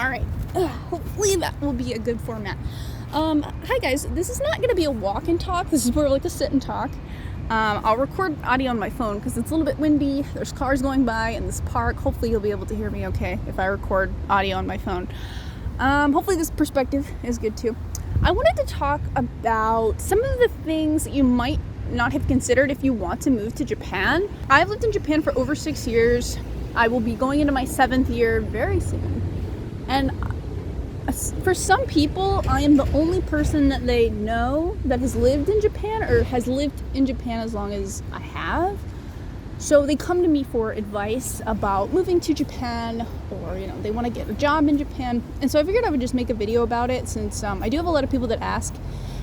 Alright, hopefully that will be a good format. Hi guys, this is not going to be a walk and talk, this is more like a sit and talk. I'll record audio on my phone because it's a little bit windy, there's cars going by in this park. Hopefully you'll be able to hear me okay if I record audio on my phone. Hopefully this perspective is good too. I wanted to talk about some of the things that you might not have considered if you want to move to Japan. I've lived in Japan for over 6 years. I will be going into my 7th year very soon. And for some people, I am the only person that they know that has lived in Japan or has lived in Japan as long as I have. So they come to me for advice about moving to Japan, or they want to get a job in Japan. And so I figured I would just make a video about it, since I do have a lot of people that ask.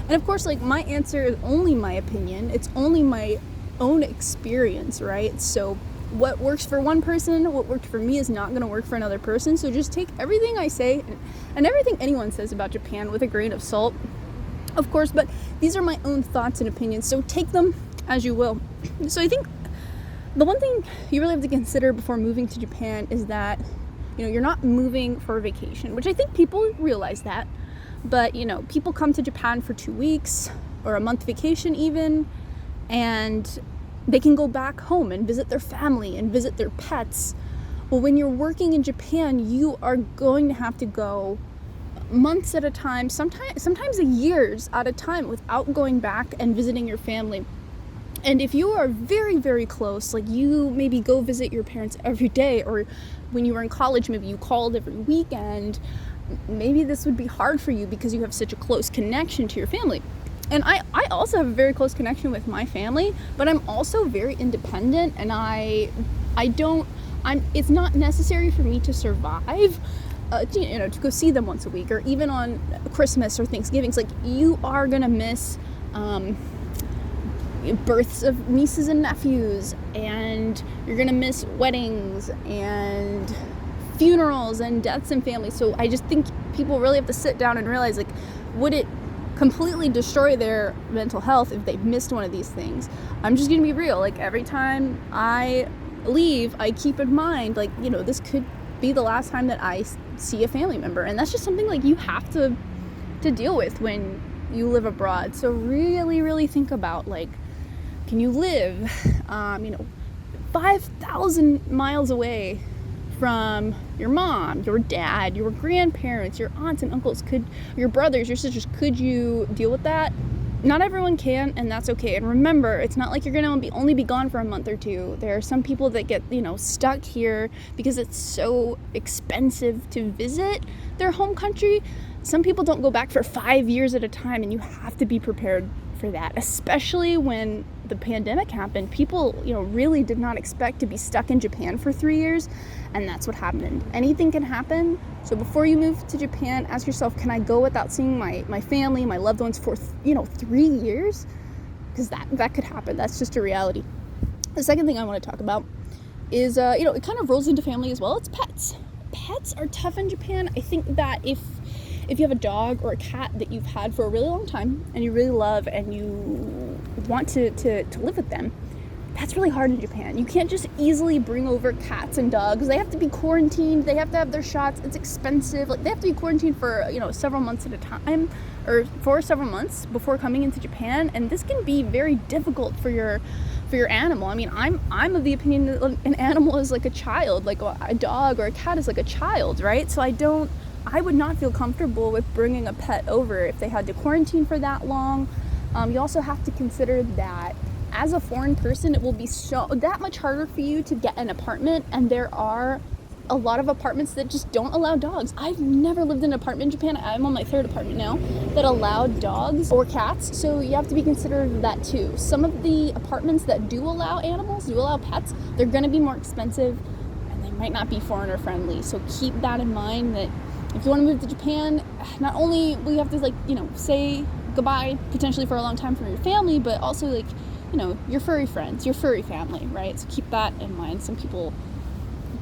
And of course, my answer is only my opinion. It's only my own experience, right? So what works for one person, what worked for me is not going to work for another person. So just take everything I say and everything anyone says about Japan with a grain of salt, of course. But these are my own thoughts and opinions, so take them as you will. So I think the one thing you really have to consider before moving to Japan is that, you're not moving for a vacation, which I think people realize that. But, people come to Japan for 2 weeks or a month vacation even, and they can go back home and visit their family and visit their pets. Well, when you're working in Japan, you are going to have to go months at a time, sometimes years at a time, without going back and visiting your family. And if you are very, very close, you maybe go visit your parents every day, or when you were in college, maybe you called every weekend, maybe this would be hard for you because you have such a close connection to your family. And I also have a very close connection with my family, but I'm also very independent, and it's not necessary for me to survive, to go see them once a week, or even on Christmas or Thanksgiving. It's you are gonna miss births of nieces and nephews, and you're gonna miss weddings and funerals and deaths in family. So I just think people really have to sit down and realize, would it completely destroy their mental health if they missed one of these things? I'm just gonna be real. Every time I leave, I keep in mind, this could be the last time that I see a family member, and that's just something you have to deal with when you live abroad. So really, really think about, can you live 5,000 miles away from your mom, your dad, your grandparents, your aunts and uncles, your brothers, your sisters? Could you deal with that? Not everyone can, and that's okay. And remember, it's not like you're gonna only be gone for a month or two. There are some people that get, stuck here because it's so expensive to visit their home country. Some people don't go back for 5 years at a time, and you have to be prepared for that, especially when the pandemic happened. People, really did not expect to be stuck in Japan for 3 years, and that's what happened. Anything can happen. So before you move to Japan, ask yourself, can I go without seeing my family, my loved ones for 3 years? Because that could happen. That's just a reality. The second thing I want to talk about is it kind of rolls into family as well. It's pets. Pets are tough in Japan. I think that if you have a dog or a cat that you've had for a really long time and you really love and you want to live with them, that's really hard in Japan. You can't just easily bring over cats and dogs. They have to be quarantined. They have to have their shots. It's expensive. They have to be quarantined for, several months at a time, or for several months before coming into Japan. And this can be very difficult for your animal. I mean, I'm of the opinion that an animal is like a child, like a dog or a cat is like a child, right? So I would not feel comfortable with bringing a pet over if they had to quarantine for that long. You also have to consider that as a foreign person, it will be that much harder for you to get an apartment, and there are a lot of apartments that just don't allow dogs. I've never lived in an apartment in Japan. I'm on my 3rd apartment now that allow dogs or cats, so you have to be considerate of that too. Some of the apartments that do allow animals, do allow pets, they're going to be more expensive, and they might not be foreigner friendly. So keep that in mind, that if you want to move to Japan, not only will you have to say goodbye potentially for a long time from your family, but also your furry friends, your furry family, right? So keep that in mind. Some people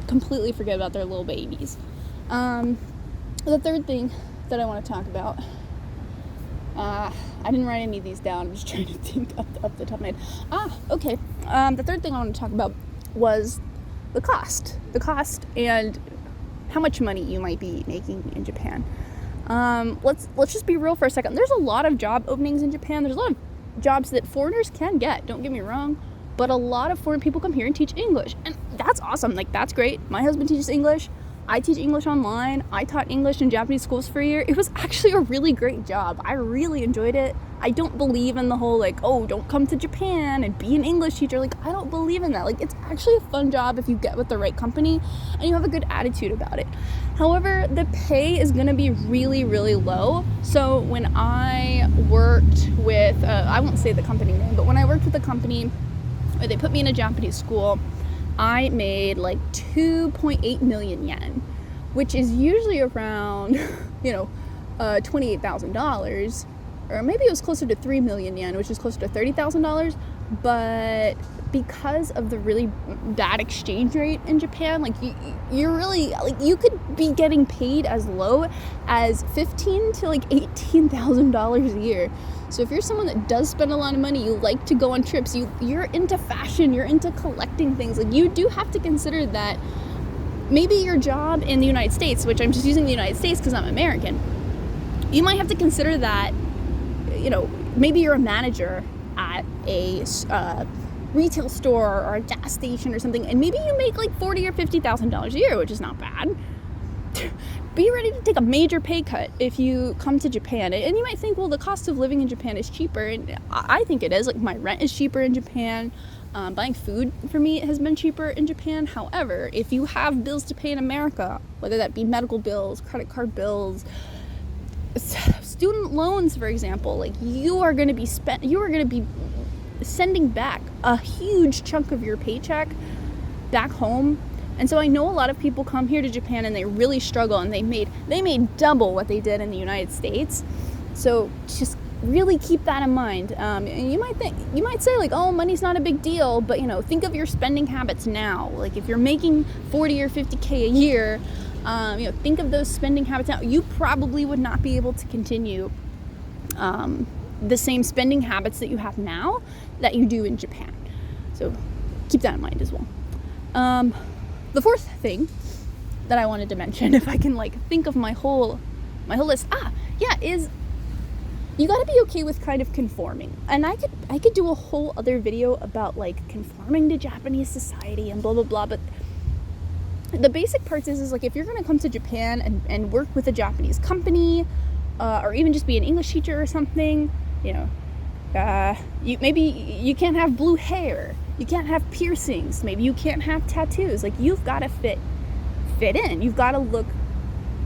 completely forget about their little babies. The third thing that I want to talk about, I didn't write any of these down. I'm just trying to think up the top of my head. Okay. The third thing I want to talk about was the cost, and how much money you might be making in Japan. Let's just be real for a second. There's a lot of job openings in Japan. There's a lot of jobs that foreigners can get, don't get me wrong, but a lot of foreign people come here and teach English, and that's awesome. Like, that's great. My husband teaches English. I teach English online. I taught English in Japanese schools for a year. It was actually a really great job. I really enjoyed it. I don't believe in the whole, like, oh, don't come to Japan and be an English teacher. Like, I don't believe in that. Like, it's actually a fun job if you get with the right company and you have a good attitude about it. However, the pay is going to be really, really low. So when I worked with, I won't say the company name, but when I worked with a company where they put me in a Japanese school, I made like 2.8 million yen, which is usually around, $28,000, or maybe it was closer to 3 million yen, which is closer to $30,000. But because of the really bad exchange rate in Japan, like you're really, like, you could be getting paid as low as $15,000 to like $18,000 a year. So if you're someone that does spend a lot of money, you like to go on trips, you're into fashion, you're into collecting things, like, you do have to consider that maybe your job in the United States, which I'm just using the United States because I'm American, you might have to consider that, maybe you're a manager at a retail store or a gas station or something, and maybe you make like $40,000 or $50,000 a year, which is not bad. Be ready to take a major pay cut if you come to Japan. And you might think, well, the cost of living in Japan is cheaper, and I think it is. Like, my rent is cheaper in Japan. Buying food for me has been cheaper in Japan. However, if you have bills to pay in America, whether that be medical bills, credit card bills, student loans, for example, like, you are going to be sending back a huge chunk of your paycheck back home. And so I know a lot of people come here to Japan and they really struggle, and they made double what they did in the United States. So just really keep that in mind. And you might say, like, oh, money's not a big deal, but think of your spending habits now. Like, if you're making 40 or 50K a year, think of those spending habits now. You probably would not be able to continue the same spending habits that you have now that you do in Japan. So keep that in mind as well. The fourth thing that I wanted to mention, if I can think of my whole list, is you got to be okay with kind of conforming. And I could do a whole other video about conforming to Japanese society and blah blah blah, but the basic parts is if you're going to come to Japan and work with a Japanese company, or even just be an English teacher or something, maybe you can't have blue hair, you can't have piercings, maybe you can't have tattoos. You've got to fit in. You've got to look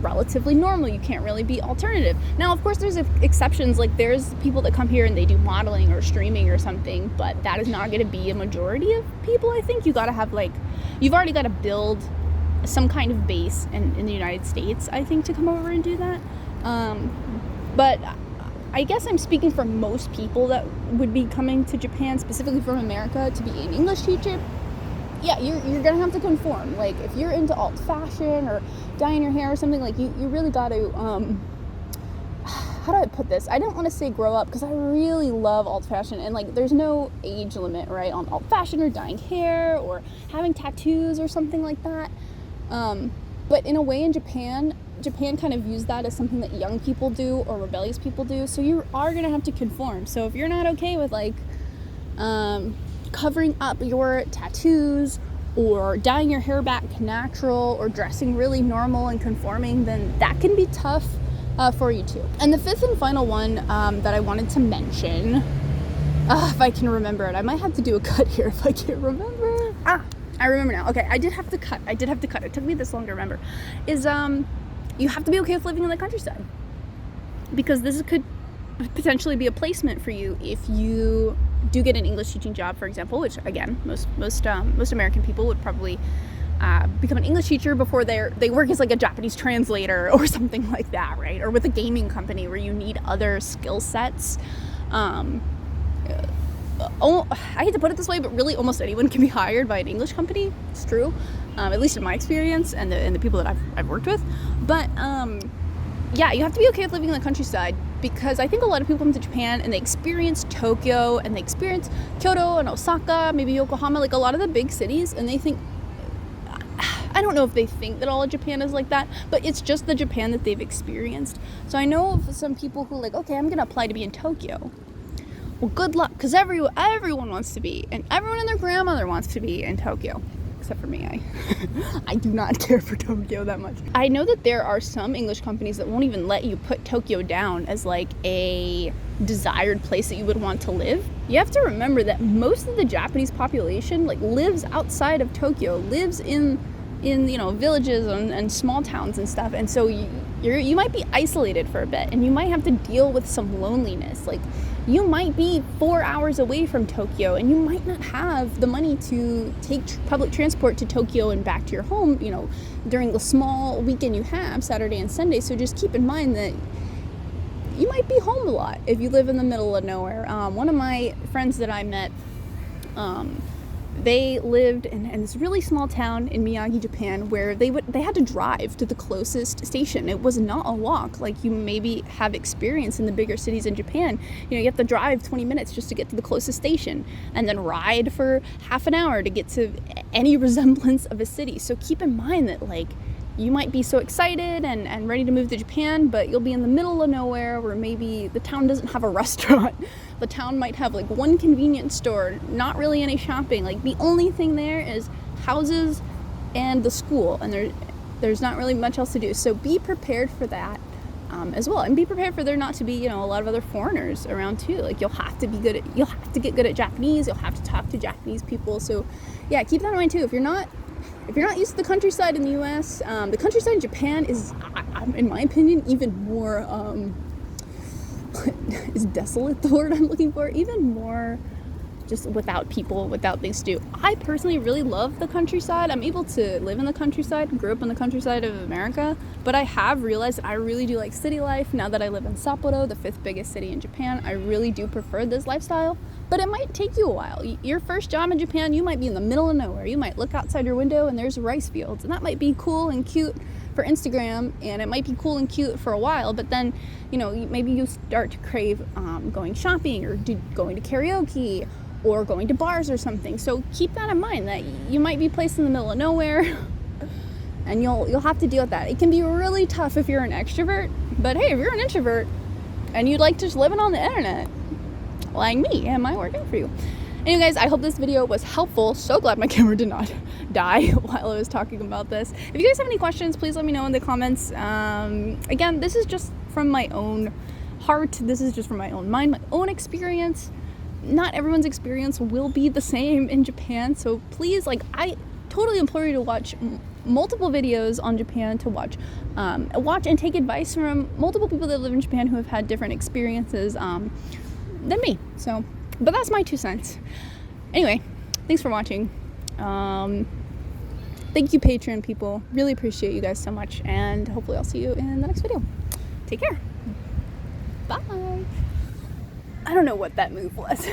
relatively normal. You can't really be alternative. Now, of course, there's exceptions. There's people that come here and they do modeling or streaming or something, but that is not going to be a majority of people. I think you got to have you've already got to build some kind of base in the United States, I think, to come over and do that. But I guess I'm speaking for most people that would be coming to Japan, specifically from America, to be an English teacher. Yeah, you're gonna have to conform. If you're into alt fashion or dyeing your hair or something, you really got to, how do I put this? I don't want to say grow up, because I really love alt fashion, and there's no age limit, right, on alt fashion or dyeing hair or having tattoos or something like that. But in a way, in Japan kind of views that as something that young people do or rebellious people do. So you are going to have to conform. So if you're not okay with covering up your tattoos or dyeing your hair back natural or dressing really normal and conforming, then that can be tough for you too. And the fifth and final one that I wanted to mention, if I can remember it, I might have to do a cut here if I can't remember. I remember now. Okay, I did have to cut. It took me this long to remember. Is you have to be okay with living in the countryside, because this could potentially be a placement for you if you do get an English teaching job, for example, which again most American people would probably become an English teacher before they work as a Japanese translator or something like that, right? Or with a gaming company where you need other skill sets. I hate to put it this way, but really almost anyone can be hired by an English company. It's true, at least in my experience and the people that I've worked with. But you have to be okay with living in the countryside, because I think a lot of people come to Japan and they experience Tokyo and they experience Kyoto and Osaka, maybe Yokohama, a lot of the big cities, and they think, I I don't know if they think that all of Japan is like that, but it's just the Japan that they've experienced. So I know of some people who like, okay, I'm gonna apply to be in Tokyo. Well, good luck, because everyone wants to be, and everyone and their grandmother wants to be in Tokyo. Except for me, I do not care for Tokyo that much. I know that there are some English companies that won't even let you put Tokyo down as like a desired place that you would want to live. You have to remember that most of the Japanese population like lives outside of Tokyo, lives in villages and small towns and stuff, and so you might be isolated for a bit, and you might have to deal with some loneliness. Like, you might be 4 hours away from Tokyo, and you might not have the money to take public transport to Tokyo and back to your home, during the small weekend you have, Saturday and Sunday. So just keep in mind that you might be home a lot if you live in the middle of nowhere. One of my friends that I met, they lived in this really small town in Miyagi, Japan, where they had to drive to the closest station. It was not a walk like you maybe have experienced in the bigger cities in Japan. You have to drive 20 minutes just to get to the closest station, and then ride for half an hour to get to any resemblance of a city. So keep in mind that you might be so excited and ready to move to Japan, but you'll be in the middle of nowhere where maybe the town doesn't have a restaurant. The town might have one convenience store, not really any shopping. The only thing there is houses and the school, and there's not really much else to do. So be prepared for that as well, and be prepared for there not to be a lot of other foreigners around too. You'll have to get good at Japanese. You'll have to talk to Japanese people. So yeah, keep that in mind too. If you're not used to the countryside in the US, the countryside in Japan is, in my opinion, even more, is desolate the word I'm looking for? Even more just without people, without things to do. I personally really love the countryside. I'm able to live in the countryside, grew up in the countryside of America, but I have realized that I really do like city life now that I live in Sapporo, the 5th biggest city in Japan. I really do prefer this lifestyle, but it might take you a while. Your first job in Japan, you might be in the middle of nowhere. You might look outside your window and there's rice fields, and that might be cool and cute for Instagram, and it might be cool and cute for a while, but then maybe you start to crave going shopping or going to karaoke or going to bars or something. So keep that in mind, that you might be placed in the middle of nowhere and you'll have to deal with that. It can be really tough if you're an extrovert, but hey, if you're an introvert and you'd like to just living on the internet like me, it might work out for you. Anyway, guys, I hope this video was helpful. So glad my camera did not die while I was talking about this. If you guys have any questions, please let me know in the comments. Again, this is just from my own heart. This is just from my own mind, my own experience. Not everyone's experience will be the same in Japan, so please, I totally implore you to watch multiple videos on Japan, to watch and take advice from multiple people that live in Japan who have had different experiences than me. So, but that's my 2 cents. Anyway, thanks for watching. Thank you, Patreon people. Really appreciate you guys so much, and hopefully I'll see you in the next video. Take care. Bye. I don't know what that move was.